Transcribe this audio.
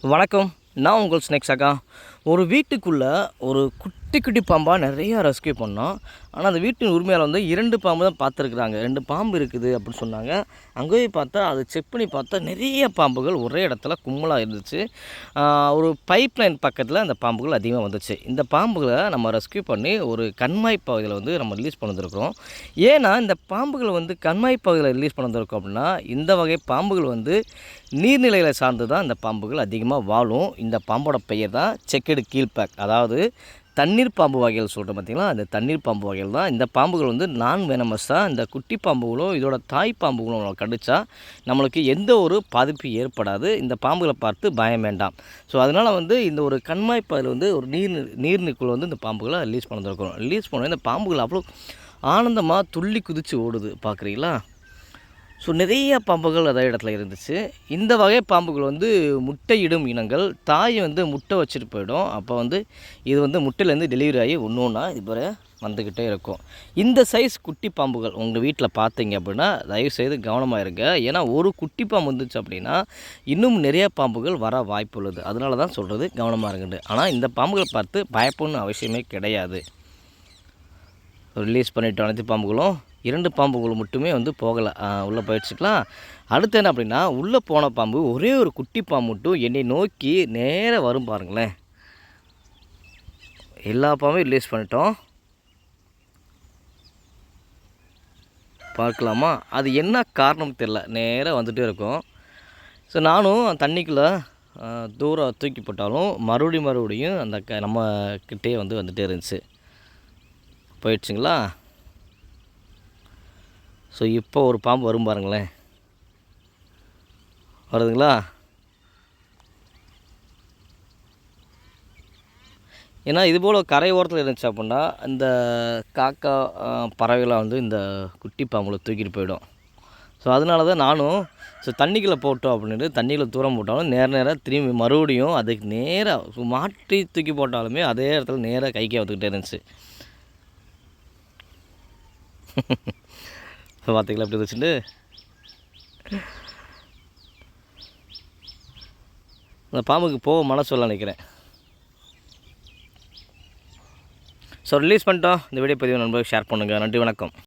வணக்கம். நான் உங்கள் ஸ்னேக் சாகா. ஒரு வீட்டுக்குள்ளே ஒரு குட்டி குட்டி பாம்பாக நிறையா ரெஸ்க்யூ பண்ணோம். ஆனால் அந்த வீட்டின் உரிமையாளர் வந்து 2 பாம்பு தான் பார்த்துருக்குறாங்க. 2 பாம்பு இருக்குது அப்படின்னு சொன்னாங்க. அங்கே போய் பார்த்தா அது செக் பண்ணி பார்த்தா நிறைய பாம்புகள் ஒரே இடத்துல கும்பலாக இருந்துச்சு. ஒரு பைப் லைன் பக்கத்தில் அந்த பாம்புகள் அதிகமாக வந்துச்சு. இந்த பாம்புகளை நம்ம ரெஸ்க்யூ பண்ணி ஒரு கண்மாய் பகுதியில் வந்து நம்ம ரிலீஸ் பண்ணியிருக்கிறோம். ஏன்னா இந்த பாம்புகளை வந்து கண்மாய் பகுதியில் ரிலீஸ் பண்ணியிருக்கோம் அப்படின்னா இந்த வகை பாம்புகள் வந்து நீர்நிலைகளை சார்ந்து தான் இந்த பாம்புகள் அதிகமாக வாழும். இந்த பாம்போட பெயர் தான் செக்கடு கீழ்பேக். அதாவது தண்ணீர் பாம்பு வகைகள் சொல்கிறேன் பார்த்திங்களா, அந்த தண்ணீர் பாம்பு வகைகள் தான். இந்த பாம்புகள் வந்து நான் வெனமஸாக இந்த குட்டி பாம்புகளும் இதோட தாய் பாம்புகளும் நம்மளை கடித்தா நம்மளுக்கு எந்த ஒரு பாதிப்பு ஏற்படாது. இந்த பாம்புகளை பார்த்து பயம் வேண்டாம். ஸோ அதனால் வந்து இந்த ஒரு கண்மாய்ப்பதில் வந்து ஒரு நீர்நிற்குள்ள வந்து இந்த பாம்புகளை ரிலீஸ் பண்ணிருக்கிறோம். ரிலீஸ் பண்ண இந்த பாம்புகள் அவ்வளோ ஆனந்தமாக துள்ளி குதித்து ஓடுது பார்க்குறீங்களா. ஸோ நிறைய பாம்புகள் அதே இடத்துல இருந்துச்சு. இந்த வகை பாம்புகள் வந்து முட்டையிடும் இனங்கள். தாய் வந்து முட்டை வச்சுட்டு போயிடும். அப்போ வந்து இது வந்து முட்டையிலேருந்து டெலிவரி ஆகி ஒன்று ஒன்றா இது வந்துக்கிட்டே இருக்கும். இந்த சைஸ் குட்டி பாம்புகள் உங்கள் வீட்டில் பார்த்தீங்க அப்படின்னா தயவுசெய்து கவனமாக இருங்க. ஏன்னா ஒரு குட்டி பாம்பு வந்துச்சு அப்படின்னா இன்னும் நிறைய பாம்புகள் வர வாய்ப்பு உள்ளது. அதனால தான் சொல்கிறது கவனமாக இருங்கன்னு. ஆனால் இந்த பாம்புகளை பார்த்து பயப்படணும்னு அவசியமே கிடையாது. ரிலீஸ் பண்ணிவிட்டு அனைத்து பாம்புகளும் 2 பாம்புகள் மட்டுமே வந்து போகலை, உள்ளே போயிடுச்சுக்கலாம். அடுத்து என்ன அப்படின்னா உள்ளே போன பாம்பு ஒரே ஒரு குட்டி பாம்பு மட்டும் என்னை நோக்கி நேராக வரும் பாருங்களேன். எல்லா பாம்பையும் ரிலீஸ் பண்ணிட்டோம். பார்க்கலாமா, அது என்ன காரணம் தெரில, நேராக வந்துகிட்டே இருக்கும். ஸோ நானும் தண்ணிக்குள்ளே தூரம் தூக்கி போட்டாலும் மறுபடியும் அந்த நம்ம கிட்டே வந்துகிட்டே இருந்துச்சு. போயிடுச்சுங்களா. ஸோ இப்போ ஒரு பாம்பு வரும் பாருங்களேன். வருதுங்களா. ஏன்னா இதுபோல் கரை ஓரத்தில் இருந்துச்சு அப்படின்னா இந்த காக்கா பறவைகளாக வந்து இந்த குட்டி பாம்புகளை தூக்கிட்டு போயிடும். ஸோ அதனால தான் நானும் தண்ணிக்குள்ளே போட்டோம் அப்படின்ட்டு தண்ணியில் தூரம் போட்டாலும் நேராக திரும்பி மறுபடியும் அதுக்கு நேராக மாற்றி தூக்கி போட்டாலுமே அதே இடத்துல நேராக கைக்கே வந்துக்கிட்டே இருந்துச்சு. பார்த்தீங்களா எப்படி இருந்துச்சுட்டு. அந்த பாம்புக்கு போக மனசு சொல்ல நினைக்கிறேன். ஸோ ரிலீஸ் பண்ணிட்டோம். இந்த வீடியோ பதிவு நண்பர்களுக்கு ஷேர் பண்ணுங்கள். நன்றி, வணக்கம்.